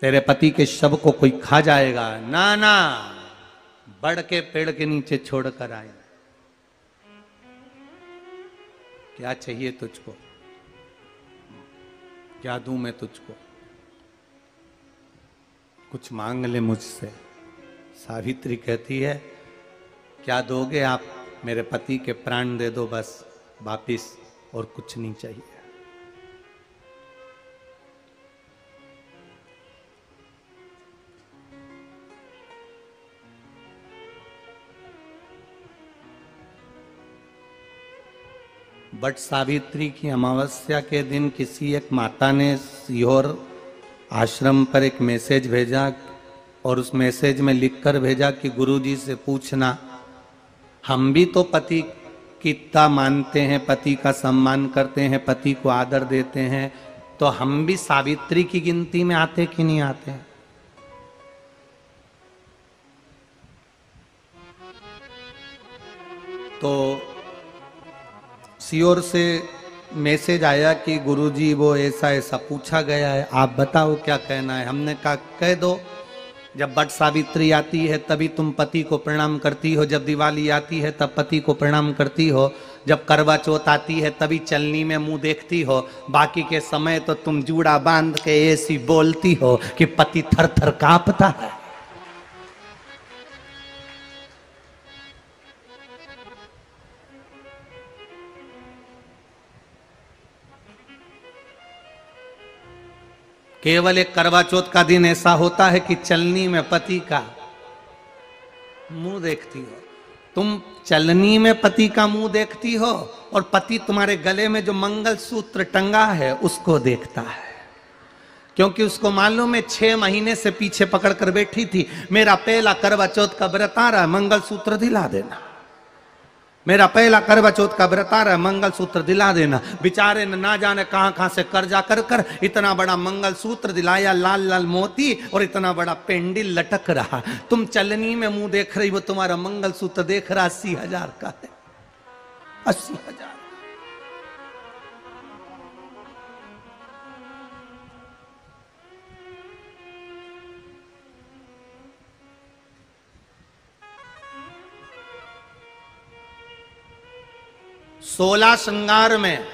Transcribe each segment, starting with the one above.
तेरे पति के शव को कोई खा जाएगा। ना ना, बढ़ के पेड़ के नीचे छोड़ कर आए। क्या चाहिए तुझको? क्या दूं मैं तुझको? कुछ मांग ले मुझसे। सावित्री कहती है, क्या दोगे आप? मेरे पति के प्राण दे दो बस वापिस, और कुछ नहीं चाहिए। बट सावित्री की अमावस्या के दिन किसी एक माता ने सीहोर आश्रम पर एक मैसेज भेजा, और उस मैसेज में लिखकर भेजा कि गुरुजी से पूछना, हम भी तो पति की इतना मानते हैं, पति का सम्मान करते हैं, पति को आदर देते हैं, तो हम भी सावित्री की गिनती में आते कि नहीं आते? तो सीओर से मैसेज आया कि गुरुजी वो ऐसा ऐसा पूछा गया है, आप बताओ क्या कहना है। हमने कहा कह दो, जब बट सावित्री आती है तभी तुम पति को प्रणाम करती हो, जब दिवाली आती है तब पति को प्रणाम करती हो, जब करवा चौथ आती है तभी चलनी में मुंह देखती हो, बाकी के समय तो तुम जूड़ा बांध के ऐसी बोलती हो कि पति थर थर कांपता है। केवल एक करवा चौथ का दिन ऐसा होता है कि चलनी में पति का मुंह देखती हो। तुम चलनी में पति का मुंह देखती हो, और पति तुम्हारे गले में जो मंगलसूत्र टंगा है उसको देखता है, क्योंकि उसको मालूम है 6 महीने से पीछे पकड़ कर बैठी थी, मेरा पहला करवा चौथ का व्रत आ रहा है, मंगलसूत्र दिला देना। मेरा पहला करवा चौथ का व्रत आ रहा है, मंगलसूत्र दिला देना। बेचारे ने ना जाने कहां कहां से कर्जा कर कर इतना बड़ा मंगलसूत्र दिलाया, लाल लाल मोती और इतना बड़ा पेंडिल लटक रहा। तुम चलनी में मुंह देख रही, वो तुम्हारा मंगलसूत्र देख रहा 80,000 का है, 80,000। सोलह श्रृंगार में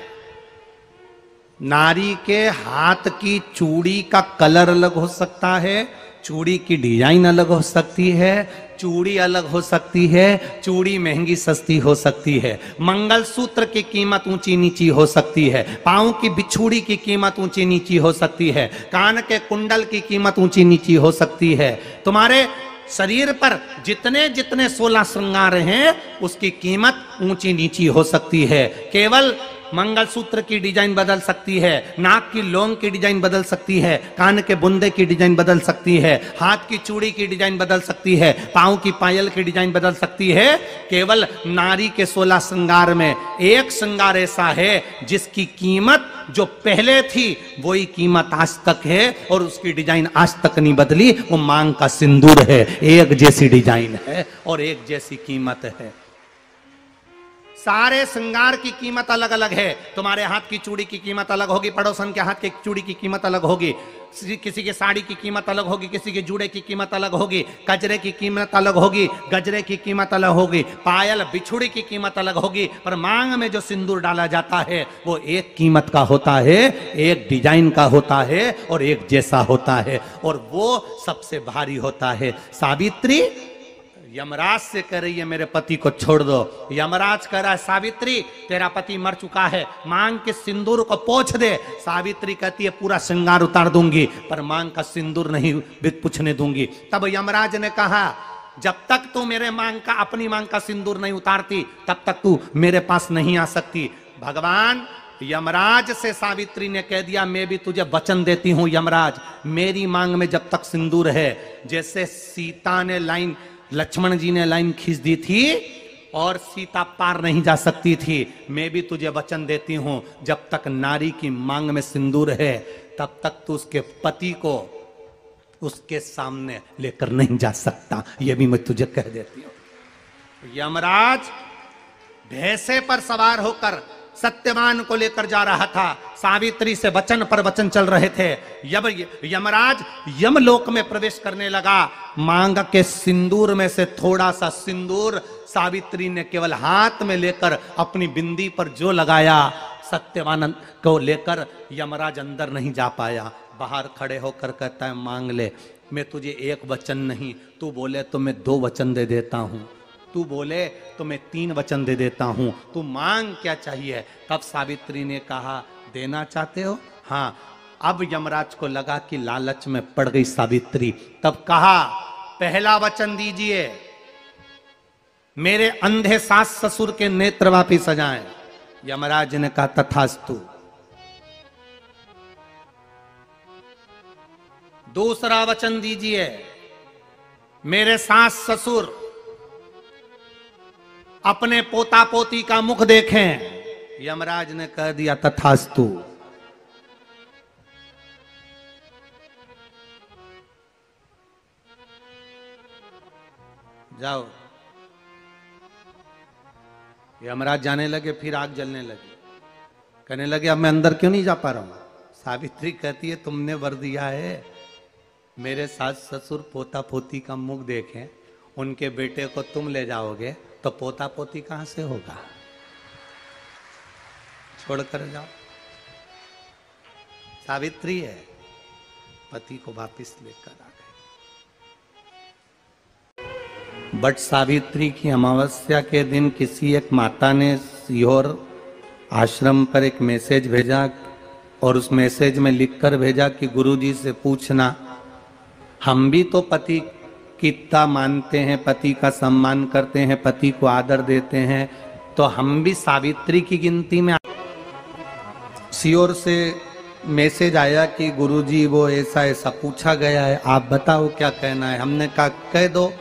नारी के हाथ की चूड़ी का कलर अलग हो सकता है, चूड़ी की डिजाइन अलग हो सकती है, चूड़ी अलग हो सकती है, चूड़ी महंगी सस्ती हो सकती है, मंगलसूत्र की कीमत ऊंची नीची हो सकती है, पांव की बिछुड़ी की कीमत ऊंची नीची हो सकती है, कान के कुंडल की कीमत ऊंची नीची हो सकती है। तुम्हारे शरीर पर जितने जितने 16 श्रृंगार हैं उसकी कीमत ऊंची नीची हो सकती है। केवल मंगलसूत्र की डिजाइन बदल सकती है, नाक की लौंग की डिजाइन बदल सकती है, कान के बुंदे की डिजाइन बदल सकती है, हाथ की चूड़ी की डिजाइन बदल सकती है, पांव की पायल की डिजाइन बदल सकती है। केवल नारी के 16 श्रृंगार में एक श्रृंगार ऐसा है जिसकी कीमत जो पहले थी वही कीमत आज तक है, और उसकी डिजाइन आज तक नहीं बदली। वो मांग का सिंदूर है, एक जैसी डिजाइन है और एक जैसी कीमत है। सारे श्रृंगार की कीमत अलग अलग है। तुम्हारे हाथ की चूड़ी की कीमत अलग होगी, पड़ोसन के हाथ की चूड़ी की कीमत अलग होगी, किसी की साड़ी की कीमत अलग होगी, किसी के जूड़े की कीमत अलग होगी, गजरे की कीमत अलग होगी, गजरे की कीमत अलग होगी, पायल बिछुड़ी की कीमत अलग होगी, पर मांग में जो सिंदूर डाला जाता है वो एक कीमत का होता है, एक डिजाइन का होता है और एक जैसा होता है, और वो सबसे भारी होता है। सावित्री यमराज से कह रही है मेरे पति को छोड़ दो। यमराज कह रहा है सावित्री तेरा पति मर चुका है, मांग के सिंदूर को पोंछ दे। सावित्री कहती है पूरा श्रृंगार उतार दूंगी पर मांग का सिंदूर नहीं पूछने दूंगी। तब यमराज ने कहा जब तक तू मेरे मांग का अपनी मांग का सिंदूर नहीं उतारती तब तक तू मेरे पास नहीं आ सकती। भगवान यमराज से सावित्री ने कह दिया मैं भी तुझे वचन देती हूं यमराज, मेरी मांग में जब तक सिंदूर है, जैसे सीता ने लाइन लक्ष्मण जी ने लाइन खींच दी थी और सीता पार नहीं जा सकती थी, मैं भी तुझे वचन देती हूं जब तक नारी की मांग में सिंदूर है तब तक तू उसके पति को उसके सामने लेकर नहीं जा सकता, यह भी मैं तुझे कह देती हूं। यमराज भैंसे पर सवार होकर सत्यवान को लेकर जा रहा था। सावित्री से वचन पर वचन चल रहे थे। जब यमराज यमलोक में प्रवेश करने लगा, मांग के सिंदूर में से थोड़ा सा सिंदूर सावित्री ने केवल हाथ में लेकर अपनी बिंदी पर जो लगाया, सत्यवान को लेकर यमराज अंदर नहीं जा पाया। बाहर खड़े होकर कहता है, मांग ले, मैं तुझे एक वचन नहीं, तू बोले तो मैं 2 वचन दे देता हूं, तू बोले तो मैं 3 वचन दे देता हूं, तू मांग क्या चाहिए। तब सावित्री ने कहा, देना चाहते हो? हाँ। अब यमराज को लगा कि लालच में पड़ गई सावित्री। तब कहा, पहला वचन दीजिए, मेरे अंधे सास ससुर के नेत्र वापिस आ जाएं। यमराज ने कहा, तथास्तु। दूसरा वचन दीजिए, मेरे सास ससुर अपने पोता पोती का मुख देखें। यमराज ने कह दिया, तथास्तु। जाओ। यमराज जाने लगे, फिर आग जलने लगी। कहने लगे, अब मैं अंदर क्यों नहीं जा पा रहा हूं। सावित्री कहती है, तुमने वर दिया है, मेरे सास ससुर पोता पोती का मुख देखें, उनके बेटे को तुम ले जाओगे तो पोता पोती कहां से होगा, छोड़कर जाओ। सावित्री है, पति को वापिस लेकर आ गए। बट सावित्री की अमावस्या के दिन किसी एक माता ने सीहोर आश्रम पर एक मैसेज भेजा और उस मैसेज में लिखकर भेजा कि गुरुजी से पूछना, हम भी तो पति की इतना मानते हैं, पति का सम्मान करते हैं, पति को आदर देते हैं, तो हम भी सावित्री की गिनती में। सीहोर से मैसेज आया कि गुरुजी वो ऐसा ऐसा पूछा गया है, आप बताओ क्या कहना है। हमने कहा, कह दो।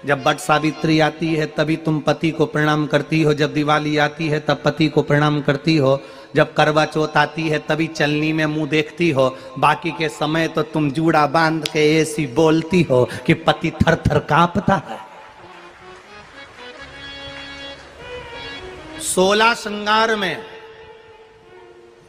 जब बट सावित्री आती है तभी तुम पति को प्रणाम करती हो, जब दिवाली आती है तब पति को प्रणाम करती हो, जब करवा चौथ आती है तभी चलनी में मुंह देखती हो, बाकी के समय तो तुम जूड़ा बांध के ऐसी बोलती हो कि पति थर थर कांपता है। 16 श्रृंगार में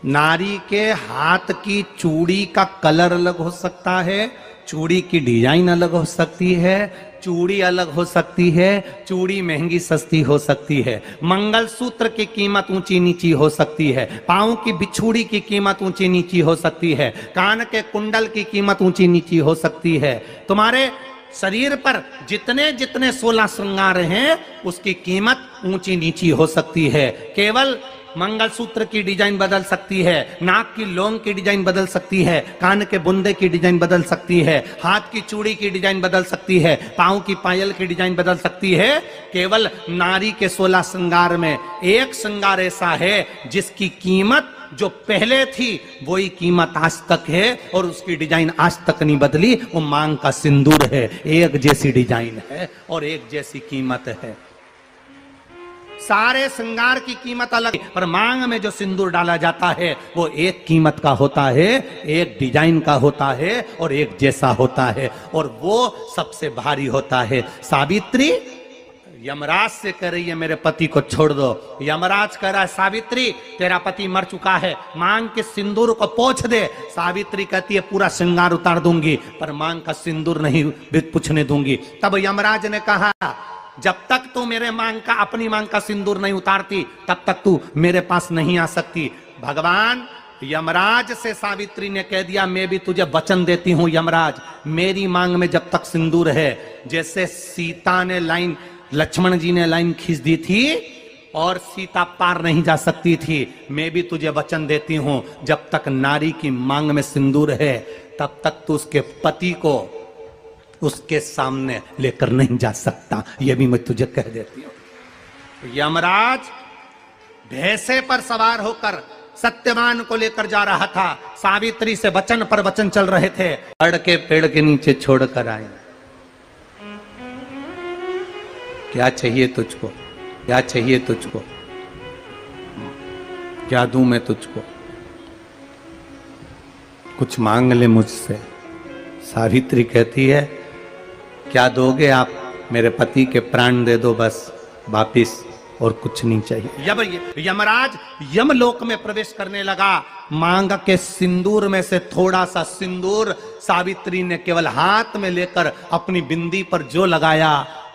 नारी के हाथ की चूड़ी का कलर अलग हो सकता है, चूड़ी की डिजाइन अलग हो सकती है, चूड़ी अलग हो सकती है, चूड़ी महंगी सस्ती हो सकती है, मंगलसूत्र की कीमत ऊंची नीची हो सकती है, पांव की बिछुड़ी की कीमत ऊंची नीची हो सकती है, कान के कुंडल की कीमत ऊंची नीची हो सकती है। तुम्हारे शरीर पर जितने जितने 16 श्रृंगार हैं उसकी कीमत ऊंची नीची हो सकती है। केवल मंगलसूत्र की डिजाइन बदल सकती है, नाक की लौंग की डिजाइन बदल सकती है, कान के बुंदे की डिजाइन बदल सकती है, हाथ की चूड़ी की डिजाइन बदल सकती है, पांव की पायल की डिजाइन बदल सकती है। केवल नारी के 16 श्रृंगार में एक श्रृंगार ऐसा है जिसकी कीमत जो पहले थी वही कीमत आज तक है और उसकी डिजाइन आज तक नहीं बदली। वो मांग का सिंदूर है, एक जैसी डिजाइन है और एक जैसी कीमत है। सारे श्रृंगार की कीमत अलग है, पर मांग में जो सिंदूर डाला जाता है वो एक कीमत का होता है, एक डिजाइन का होता है और एक जैसा होता है और वो सबसे भारी होता है। सावित्री यमराज से कह रही है, मेरे पति को छोड़ दो। यमराज कह रहा है, सावित्री तेरा पति मर चुका है, मांग के सिंदूर को पोंछ दे। सावित्री कहती है, पूरा श्रृंगार उतार दूंगी पर मांग का सिंदूर नहीं पूछने दूंगी। तब यमराज ने कहा, जब तक तू मेरे मांग का अपनी मांग का सिंदूर नहीं उतारती तब तक तू मेरे पास नहीं आ सकती। भगवान यमराज से सावित्री ने कह दिया, मैं भी तुझे वचन देती हूं यमराज, मेरी मांग में जब तक सिंदूर है, जैसे सीता ने लाइन, लक्ष्मण जी ने लाइन खींच दी थी और सीता पार नहीं जा सकती थी, मैं भी तुझे वचन देती हूं, जब तक नारी की मांग में सिंदूर है तब तक तू उसके पति को उसके सामने लेकर नहीं जा सकता। यह भी मैं तुझे कह देती हूं। यमराज भैंसे पर सवार होकर सत्यवान को लेकर जा रहा था। सावित्री से वचन पर वचन चल रहे थे। अड़ के पेड़ के नीचे छोड़कर आए। क्या चाहिए तुझको, क्या चाहिए तुझको, क्या दूं मैं तुझको, कुछ मांग ले मुझसे। सावित्री कहती है, क्या दोगे आप, मेरे पति के प्राण दे दो बस वापिस। और कुछ नहीं चाहिए। जब यमराज यमलोक में प्रवेश करने लगा, मांग के सिंदूर में से थोड़ा सा सिंदूर सावित्री ने केवल हाथ में लेकर अपनी बिंदी पर जो लगाया,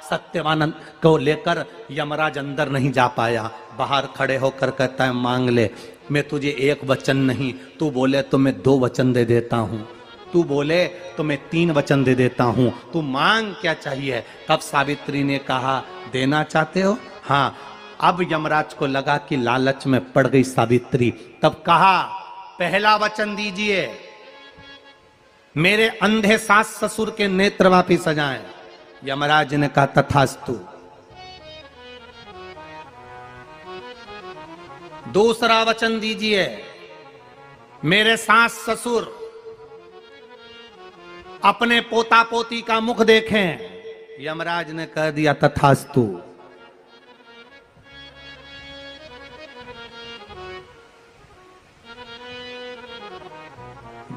सत्यवान को लेकर यमराज अंदर नहीं जा पाया। बाहर खड़े होकर कहता है मांग ले, मैं तुझे एक वचन नहीं, तू बोले तो मैं 2 वचन दे देता हूं, तू बोले तो मैं 3 वचन दे देता हूं, तू मांग क्या चाहिए। तब सावित्री ने कहा देना चाहते हो? हाँ। अब यमराज को लगा कि लालच में पड़ गई सावित्री, तब कहा पहला वचन दीजिए, मेरे अंधे सास ससुर के नेत्र वापिस आ जाएं। यमराज ने कहा तथास्तु। दूसरा वचन दीजिए, मेरे सास ससुर अपने पोता पोती का मुख देखें। यमराज ने कह दिया तथास्तु।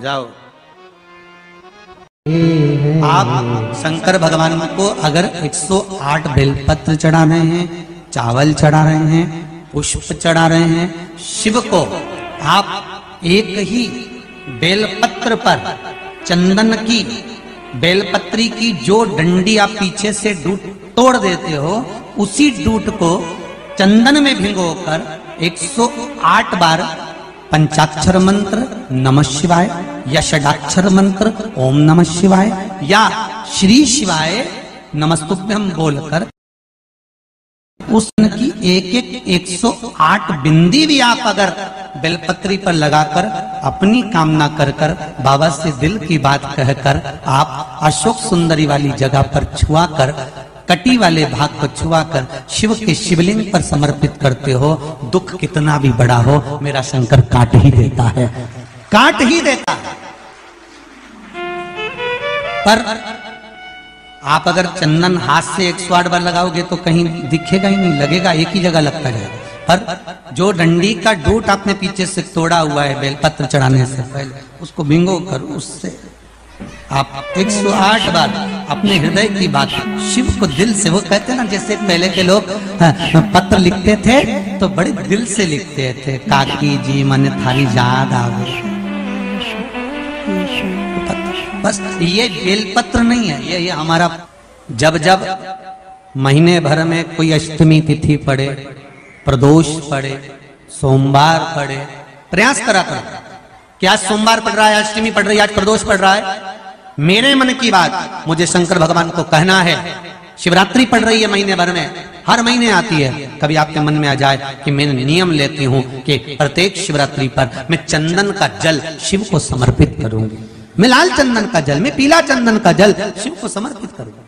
जाओ। आप शंकर भगवान को अगर 108 बेलपत्र चढ़ा रहे हैं, चावल चढ़ा रहे हैं, पुष्प चढ़ा रहे हैं, शिव को आप एक ही बेलपत्र पर चंदन की बेलपत्री की जो डंडी आप पीछे से डूट तोड़ देते हो, उसी डूट को चंदन में भिगोकर 108 बार पंचाक्षर मंत्र नमः शिवाय या षडाक्षर मंत्र ओम नमः शिवाय या श्री शिवाय नमस्तुभ्यम बोलकर उसकी एक 108 बिंदी भी आप अगर बेलपत्री पर लगाकर अपनी कामना कर बाबा से दिल की बात कहकर आप अशोक सुंदरी वाली जगह पर छुआ कर, कटी वाले भाग को छुआकर शिव के शिवलिंग पर समर्पित करते हो, दुख कितना भी बड़ा हो मेरा शंकर काट ही देता है, काट ही देता है। पर आप अगर चंदन हाथ से 108 बार लगाओगे तो कहीं दिखेगा ही नहीं, लगेगा एक ही जगह लगता जाएगा। पर जो डंडी का डूट आपने पीछे से तोड़ा हुआ है बेलपत्र चढ़ाने से पहले, उसको भिंगो कर उससे आप 108 बार अपने हृदय की बात शिव को दिल से, वो कहते ना जैसे पहले के लोग पत्र लिखते थे तो बड़े दिल से लिखते थे, काकी जी मन थारी याद आवे। बस ये बेलपत्र नहीं है, ये हमारा जब जब महीने भर में कोई अष्टमी तिथि पड़े, प्रदोष पड़े, सोमवार पड़े, प्रयास करा करो कि आज सोमवार पड़ रहा है, अष्टमी पड़ रही है, आज प्रदोष पड़ रहा है, मेरे मन की बात मुझे शंकर भगवान को कहना है। शिवरात्रि पड़ रही है महीने भर में, हर महीने आती है, कभी आपके मन में आ जाए कि मैं नियम लेती हूं कि प्रत्येक शिवरात्रि पर मैं चंदन का जल शिव को समर्पित करूंगी, मैं लाल चंदन का जल, मैं पीला चंदन का जल शिव को समर्पित करूंगा।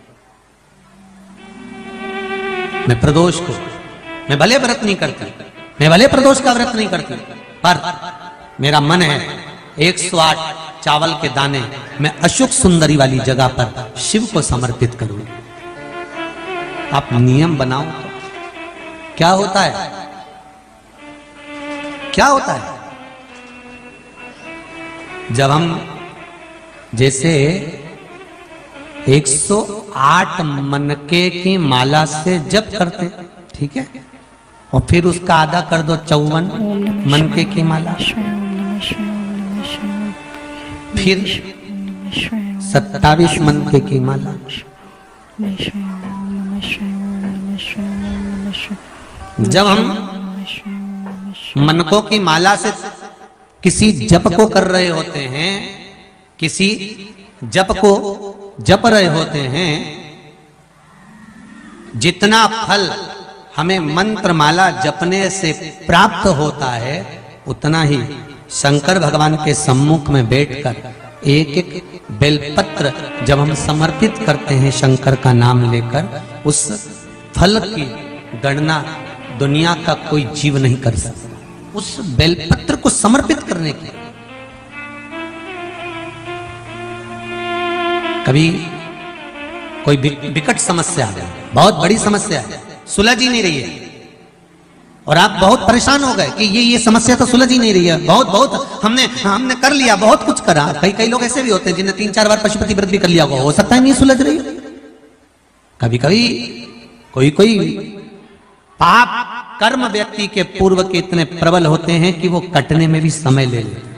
मैं प्रदोष को, मैं भले व्रत नहीं करती, मैं भले प्रदोष का व्रत नहीं करती, पर मेरा मन है 108 चावल के दाने मैं अशोक सुंदरी वाली जगह पर शिव को समर्पित करूंगी। आप नियम बनाओ तो क्या होता है, क्या होता है जब हम जैसे 108 मनके की माला से जप करते, ठीक है, और फिर उसका आधा कर दो 54 मनके की माला, फिर 27 मनके की माला, जब हम मनकों की माला से किसी जप को कर रहे होते हैं, किसी जप को जप रहे होते हैं, जितना फल हमें मंत्र माला जपने से प्राप्त होता है, उतना ही शंकर भगवान के सम्मुख में बैठकर एक एक बेलपत्र जब हम समर्पित करते हैं शंकर का नाम लेकर, उस फल की गणना दुनिया का कोई जीव नहीं कर सकता। उस बेलपत्र को समर्पित करने की कभी कोई विकट समस्या है, बहुत बड़ी समस्या है, सुलझ ही नहीं रही है, और आप बहुत परेशान हो गए कि ये समस्या तो सुलझ ही नहीं रही है, बहुत हमने कर लिया, बहुत कुछ करा। कई लोग ऐसे भी होते हैं जिन्हें 3-4 बार पशुपति व्रत भी कर लिया, हो सकता है नहीं सुलझ रही। कभी कभी कोई पाप कर्म व्यक्ति के पूर्व के इतने प्रबल होते हैं कि वो कटने में भी समय ले लेते हैं।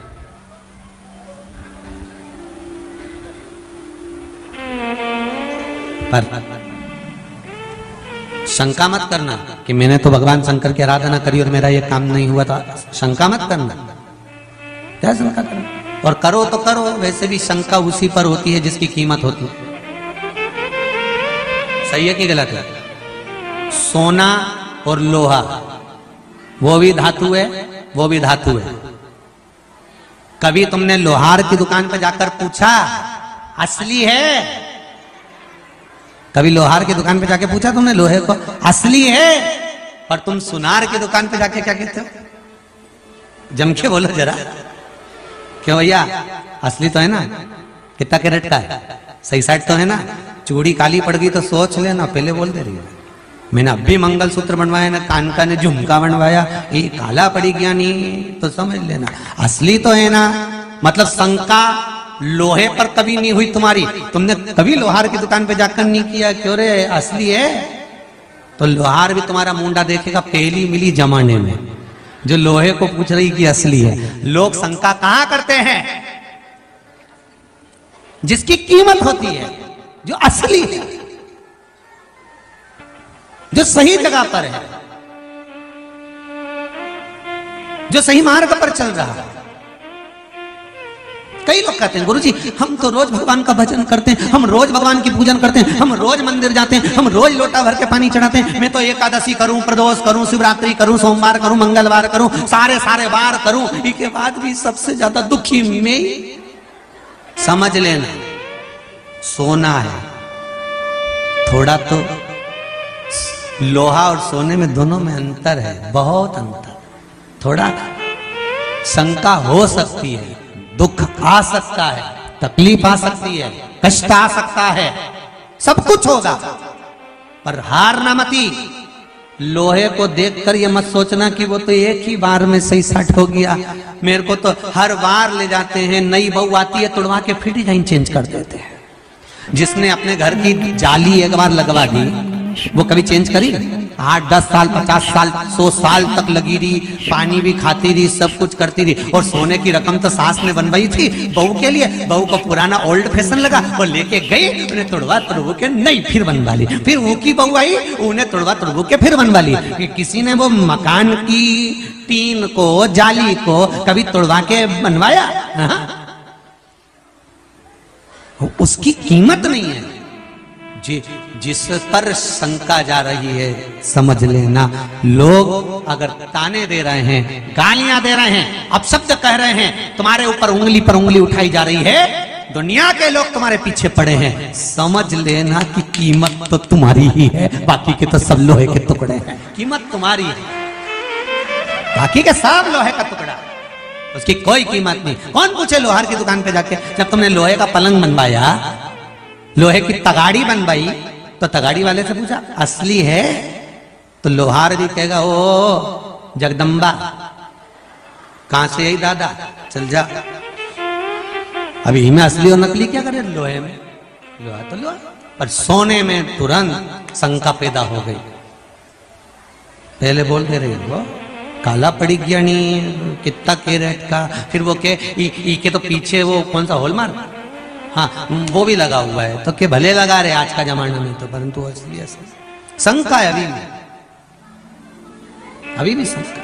पर शंका मत करना कि मैंने तो भगवान शंकर की आराधना करी और मेरा ये काम नहीं हुआ था। शंका मत करना, क्या शंका करना? और करो तो करो, वैसे भी शंका उसी पर होती है जिसकी कीमत होती है। सही है कि गलत है? सोना और लोहा वो भी धातु है, वो भी धातु है। कभी तुमने लोहार की दुकान पर जाकर पूछा असली है? कभी लोहार की दुकान पे जाके पूछा तुमने लोहे को असली है? पर तुम सुनार की दुकान पे जाके क्या कहते हो? जम के बोलो जरा, क्यों भैया असली तो है ना? कितना कैरेट का है? सही साइड तो है ना? चूड़ी काली पड़ गई तो सोच लेना, पहले बोल दे रही है। मैंने अभी मंगलसूत्र बनवाया ना, कान का ने झुमका बनवाया, ये काला पड़ी गया नहीं तो समझ लेना असली तो है ना। मतलब शंका लोहे पर कभी नहीं हुई तुम्हारी? तुमने कभी लोहार की दुकान पे जाकर नहीं किया क्यों रे असली है? तो लोहार भी तुम्हारा मुंडा देखेगा पहली मिली जमाने में, जो लोहे को पूछ रही कि असली है। लोग शंका कहां करते हैं? जिसकी कीमत होती है, जो असली है, जो सही जगह पर है, जो सही मार्ग पर चल रहा है। कई लोग कहते हैं गुरुजी हम तो रोज भगवान का भजन करते हैं, हम रोज भगवान की पूजन करते हैं, हम रोज मंदिर जाते हैं, हम रोज लोटा भर के पानी चढ़ाते हैं, मैं तो एकादशी करूं, प्रदोष करूं, शिवरात्रि करूं, सोमवार करूं, मंगलवार करूं, सारे सारे वार करूं, इसके बाद भी सबसे ज्यादा दुखी में। समझ लेना सोना है, थोड़ा तो लोहा और सोने में दोनों में अंतर है, बहुत अंतर। थोड़ा शंका हो सकती है, दुख आ सकता है, तकलीफ आ सकती है, कष्ट आ सकता है, सब कुछ होगा, पर हार ना मती। लोहे को देखकर ये मत सोचना कि वो तो एक ही बार में सही सेट हो गया। मेरे को तो हर बार ले जाते हैं, नई बहू आती है तुड़वा के फिर डिजाइन चेंज कर देते हैं। जिसने अपने घर की जाली एक बार लगवा दी वो कभी चेंज करी? 8, 10 साल, 50 साल, 100 साल तक लगी रही, पानी भी खाती रही, सब कुछ करती रही। और सोने की रकम तो सास ने बनवाई थी बहू के लिए, बहू को पुराना ओल्ड फैशन लगा, वो लेके गई, उन्हें तुड़वा तुड़बू के नहीं फिर बनवा ली। फिर वो की बहू आई, उन्हें तुड़वा तुड़बू के फिर बनवा ली। कि किसी ने वो मकान की टीन को, जाली को कभी तुड़वा के बनवाया? उसकी कीमत नहीं है। जिस पर शंका जा रही है समझ लेना, लोग अगर ताने दे रहे हैं, गालियां दे रहे हैं, अपशब्द कह रहे हैं, तुम्हारे ऊपर उंगली पर उंगली उठाई जा रही है, दुनिया के लोग तुम्हारे पीछे पड़े हैं, समझ लेना कि कीमत तो तुम्हारी ही है, बाकी के तो सब लोहे के टुकड़े हैं। कीमत तुम्हारी है, बाकी के सब लोहे का टुकड़ा, उसकी कोई कीमत नहीं। कौन पूछे लोहार की दुकान पे जाके? जब तुमने लोहे का पलंग बनवाया, लोहे की तगाड़ी बनवाई, तो तगाड़ी वाले से पूछा असली है? तो लोहार भी कहेगा ओ जगदम्बा कहां से आई दादा, चल जा। अभी में असली और नकली क्या करे? लोहे में लोहा तो लोहा, पर सोने में तुरंत शंका पैदा हो गई। पहले बोल दे रही वो काला पड़ी गया नहीं, कितना कैरेट का, फिर वो के तो पीछे वो कौन सा हॉलमार्क, हाँ वो भी लगा हुआ है, तो के भले लगा रहे आज का जमाना में तो, परंतु असली शंका है अभी भी शंका।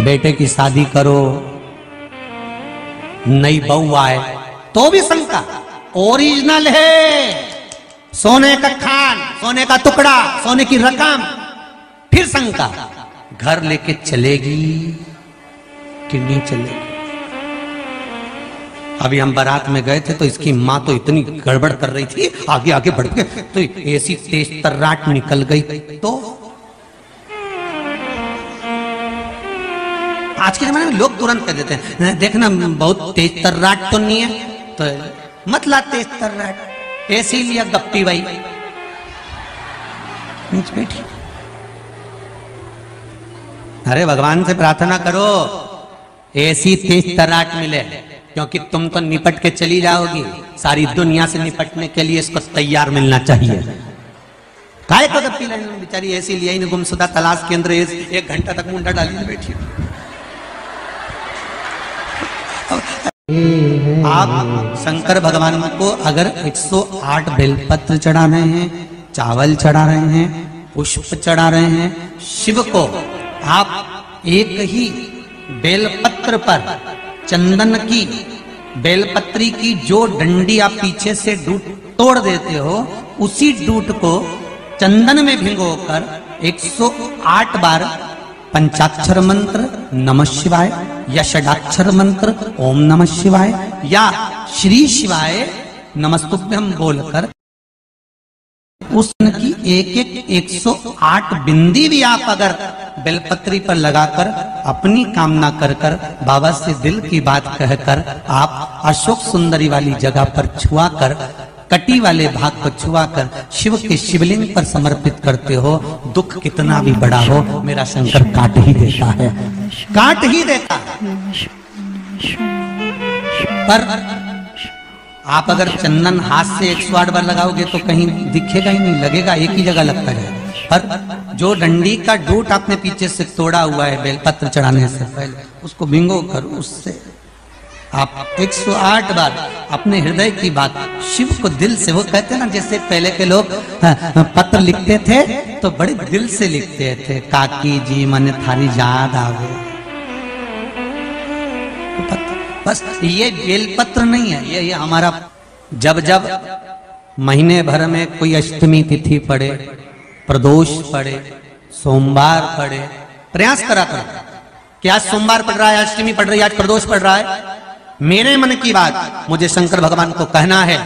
बेटे की शादी करो, नई बहू आए तो भी शंका। ओरिजिनल है, सोने का खान, सोने का टुकड़ा, सोने की रकम, फिर शंका घर लेके चलेगी कि नहीं चलेगी। अभी हम बारात में गए थे तो इसकी माँ तो इतनी गड़बड़ कर रही थी, आगे आगे बढ़ के तो ऐसी तेज तर्राट निकल गई। तो आज के जमाने में लोग तुरंत कह देते हैं देखना बहुत तेज तर्राट तो नहीं है, तो मत ला तेज तर्राट, ऐसी लिया गप्पी भाई बैठी। अरे भगवान से प्रार्थना करो ऐसी तेज तर्राट मिले, क्योंकि तुम तो निपट के चली जाओगी, सारी दुनिया से निपटने के लिए इसको तैयार मिलना चाहिए। काय को गप्पी लाइन में बेचारी ऐसी लिया ही गुमशुदा तलाश के अंदर 1 घंटा तक मुंडा डाली बैठी। आप शंकर भगवान को अगर 108 बेलपत्र चढ़ा रहे हैं, चावल चढ़ा रहे हैं, पुष्प चढ़ा रहे हैं, शिव को आप एक ही बेलपत्र पर चंदन की बेलपत्री की जो डंडी आप पीछे से तोड़ देते हो, उसी डूट को चंदन में भिगोकर 108 बार पंचाक्षर मंत्र नमः शिवाय या षडाक्षर मंत्र ओम नमः शिवाय या श्री शिवाय नमस्तुभ्यम बोलकर उसकी एक 108 बिंदी भी आप अगर बेलपत्री पर लगाकर अपनी कामना कर बाबा से दिल की बात कहकर आप अशोक सुंदरी वाली जगह पर छुआ कर, कटी वाले भाग को छुआकर शिव के शिवलिंग पर समर्पित करते हो, दुख कितना भी बड़ा हो मेरा शंकर काट ही देता है, काट ही देता है। पर आप अगर चंदन हाथ से 108 बार लगाओगे तो कहीं दिखेगा ही नहीं, लगेगा एक ही जगह लगता है। पर जो डंडी का डूट आपने पीछे से तोड़ा हुआ है बेलपत्र चढ़ाने से पहले, उसको भिंगो कर उससे आप 108 बार अपने हृदय की बात शिव को दिल से, वो कहते हैं ना जैसे पहले के लोग पत्र लिखते थे तो बड़े दिल से लिखते थे, काकी जी मन थारी याद आवे। बस ये बेलपत्र नहीं है, ये हमारा जब जब महीने भर में कोई अष्टमी तिथि पड़े, प्रदोष पड़े, सोमवार पड़े, प्रयास करा करो कि आज सोमवार पड़ रहा है, अष्टमी पड़ रही है, आज प्रदोष पड़ रहा है, मेरे मन की बात मुझे शंकर भगवान को कहना है।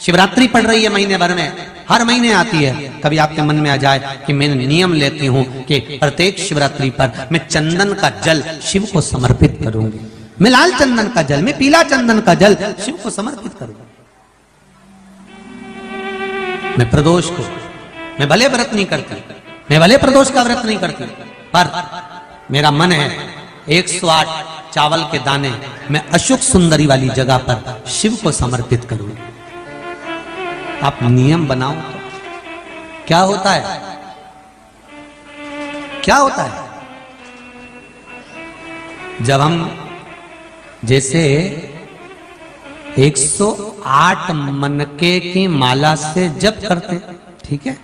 शिवरात्रि पड़ रही है महीने भर में, हर महीने आती है, कभी आपके मन में आ जाए कि मैं नियम लेती हूं कि प्रत्येक शिवरात्रि पर मैं चंदन का जल शिव को समर्पित करूंगी, मैं लाल चंदन का जल, मैं पीला चंदन का जल शिव को समर्पित करूंगा। मैं प्रदोष को, मैं भले व्रत नहीं करती, मैं भले प्रदोष का व्रत नहीं करती, पर मेरा मन है 108 चावल के दाने मैं अशोक सुंदरी वाली जगह पर शिव को समर्पित करूं। आप नियम बनाओ तो क्या होता है, क्या होता है जब हम जैसे 108 मनके की माला से जप करते, ठीक है,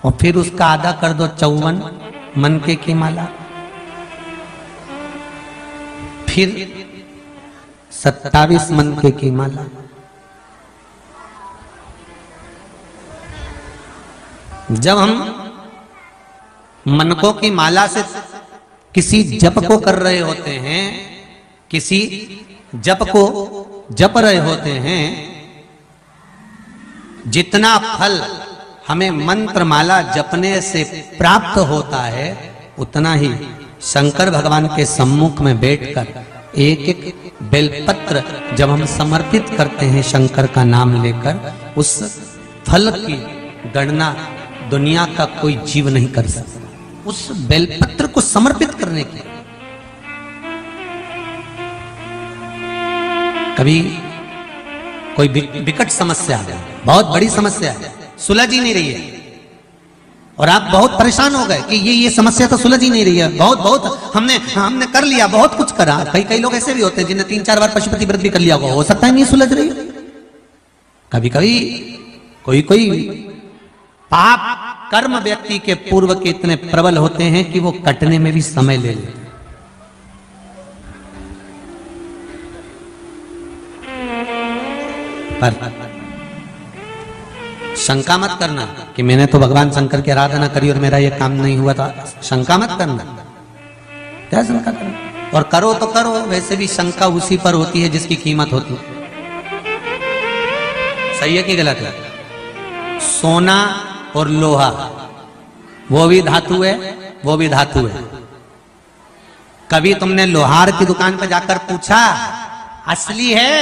और फिर उसका आधा कर दो 54 मनके की माला, फिर 27 मनके की माला, जब हम मनकों की माला से किसी जप को कर रहे होते हैं, किसी जप को जप रहे होते हैं, जितना फल हमें मंत्र माला जपने से प्राप्त होता है, उतना ही शंकर भगवान के सम्मुख में बैठकर एक एक बेलपत्र जब हम समर्पित करते हैं शंकर का नाम लेकर, उस फल की गणना दुनिया का कोई जीव नहीं कर सकता। उस बेलपत्र को समर्पित करने की कभी कोई विकट समस्या है, बहुत बड़ी समस्या है, सुलझ ही नहीं रही है, और आप बहुत परेशान हो गए कि ये समस्या तो सुलझ ही नहीं रही है, बहुत हमने कर लिया, बहुत कुछ करा। कई लोग ऐसे भी होते हैं जिन्हें 3-4 बार पशुपति व्रत भी कर लिया, हो सकता है नहीं सुलझ रही। कभी कभी कोई पाप कर्म व्यक्ति के पूर्व के इतने प्रबल होते हैं कि वो कटने में भी समय ले लेते। पर शंका मत करना कि मैंने तो भगवान शंकर की आराधना करी और मेरा ये काम नहीं हुआ था, शंका मत करना। क्या शंका करना? और करो तो करो, वैसे भी शंका उसी पर होती है जिसकी कीमत होती है। सही है कि गलत है? सोना और लोहा वो भी धातु है, वो भी धातु है। कभी तुमने लोहार की दुकान पर जाकर पूछा असली है?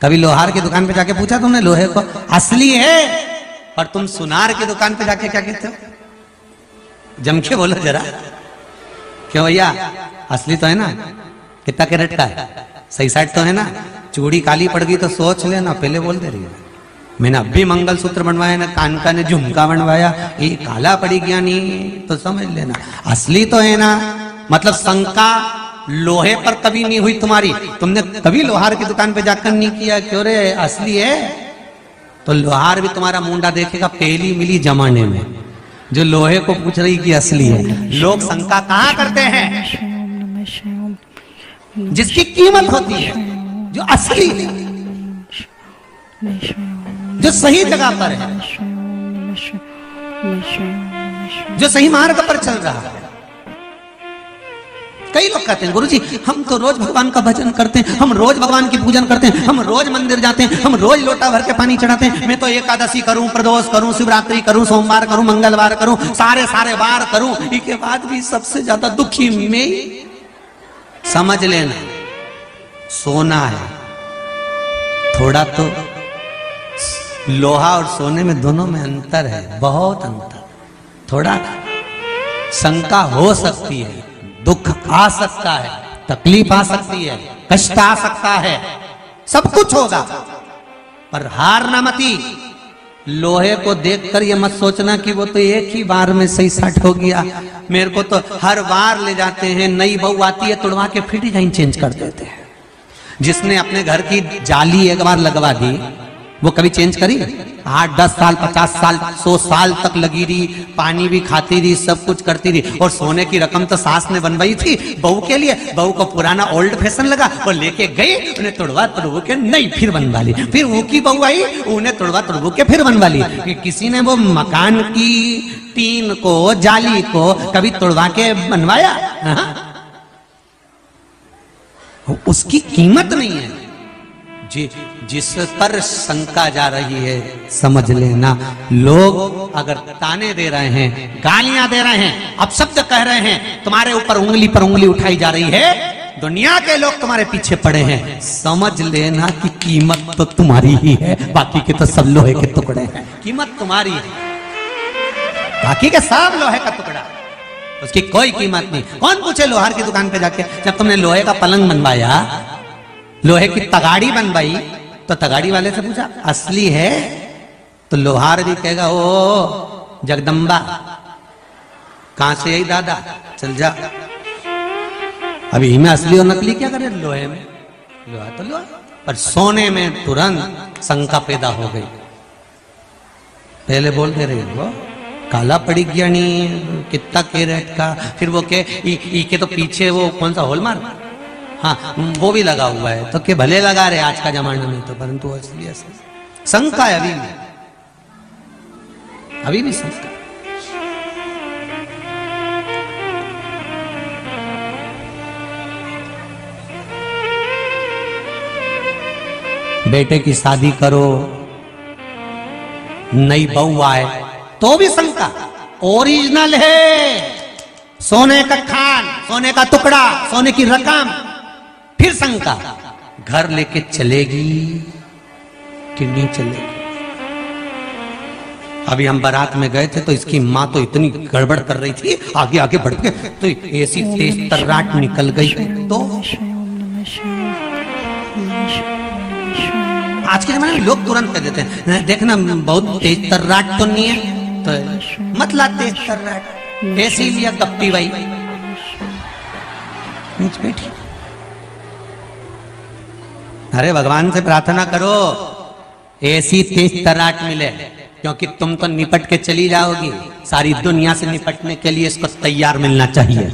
कभी लोहार की दुकान पे जाके पूछा तुमने लोहे को असली है? और तुम सुनार की दुकान पे जाके क्या कहते हो? जम के बोलो जरा, क्यों भैया असली तो है ना? कितना कैरेट का है? सही साइड तो है ना? चूड़ी काली पड़ गई तो सोच लेना, पहले बोल दे रही है। मैंने अब भी मंगलसूत्र बनवाया ना, कान का ने झुमका बनवाया, ये काला पड़ी गया नहीं तो समझ लेना असली तो है ना। मतलब शंका लोहे पर कभी नहीं हुई तुम्हारी, तुमने कभी लोहार की दुकान पे जाकर नहीं किया क्यों रे असली है? तो लोहार भी तुम्हारा मुंडा देखेगा पहली मिली जमाने में, जो लोहे को पूछ रही कि असली है। लोग शंका कहाँ करते हैं? जिसकी कीमत होती है, जो असली है, जो सही जगह पर है, जो सही मार्ग पर चल रहा है। कई लोग कहते हैं गुरुजी हम तो रोज भगवान का भजन करते हैं, हम रोज भगवान की पूजन करते हैं, हम रोज मंदिर जाते हैं, हम रोज लोटा भर के पानी चढ़ाते हैं, मैं तो एकादशी करूं, प्रदोष करूं, शिवरात्रि करूं, सोमवार करूं, मंगलवार करूं, सारे वार करूं, इसके बाद भी सबसे ज्यादा दुखी मैं। समझ लेना सोना है, थोड़ा तो लोहा और सोने में दोनों में अंतर है, बहुत अंतर। थोड़ा शंका हो सकती है, दुख आ सकता है, तकलीफ आ सकती है, कष्ट आ सकता है, सब कुछ होगा, पर हार ना मती। लोहे को देखकर ये मत सोचना कि वो तो एक ही बार में सही सेट हो गया। मेरे को तो हर बार ले जाते हैं, नई बहू आती है तुड़वा के फिर डिजाइन चेंज कर देते हैं। जिसने अपने घर की जाली एक बार लगवा दी वो कभी चेंज करी? 8, 10 साल, 50 साल, 100 साल तक लगी रही, पानी भी खाती रही, सब कुछ करती रही। और सोने की रकम तो सास ने बनवाई थी बहू के लिए, बहू को पुराना ओल्ड फैशन लगा, वो लेके गई, उन्हें तोड़वा तोड़वू के नहीं फिर बनवा ली। फिर वो की बहू आई, उन्हें तोड़वा तोड़वू के फिर बनवा ली। कि किसी ने वो मकान की टीन को, जाली को कभी तोड़वा के बनवाया? उसकी कीमत नहीं है। जिस पर शंका जा रही है समझ लेना, लोग अगर ताने दे रहे हैं, गालियां दे रहे हैं, अपशब्द कह रहे हैं, तुम्हारे ऊपर उंगली पर उंगली उठाई जा रही है, दुनिया के लोग तुम्हारे पीछे पड़े हैं, समझ लेना कि कीमत तो तुम्हारी ही है, बाकी के तो सब लोहे के टुकड़े हैं। कीमत तुम्हारी है, बाकी के सब लोहे का टुकड़ा, उसकी कोई कीमत नहीं। कौन पूछे लोहार की दुकान पे जाके? जब तुमने लोहे का पलंग बनवाया, लोहे की तगाड़ी बनवाई, तो तगाड़ी वाले से पूछा असली है? तो लोहार भी कहेगा ओ जगदम्बा कहां से? यही दादा, चल जा। अभी में असली और नकली क्या करे? लोहे में लोहा तो लोहा, पर सोने में तुरंत शंका पैदा हो गई। पहले बोल दे रहे वो काला पड़ी गया नहीं, कितना कैरेट का? फिर वो के तो पीछे वो कौन सा हॉलमार्क, हाँ वो भी लगा हुआ है, तो के भले लगा रहे आज का जमाना में तो, परंतु असली शंका है अभी भी शंका। बेटे की शादी करो, नई बहू आए तो भी शंका। ओरिजिनल है, सोने का खान, सोने का टुकड़ा, सोने की रकम, फिर शंका घर लेके चलेगी कि नहीं चलेगी। अभी हम बारात में गए थे तो इसकी माँ तो इतनी गड़बड़ कर रही थी, आगे आगे बढ़ के तो ऐसी तेज तर्राट निकल गई। तो आज के जमाने में लोग तुरंत कह देते हैं देखना बहुत तेज तर्राट तो नहीं है, तो मत ला तेज तर्राट, ऐसी लिया कपटी भाई बैठी। अरे भगवान से प्रार्थना करो ऐसी तेज तर्राट मिले, क्योंकि तुम तो निपट के चली जाओगी, सारी दुनिया से निपटने के लिए इसको तैयार मिलना चाहिए।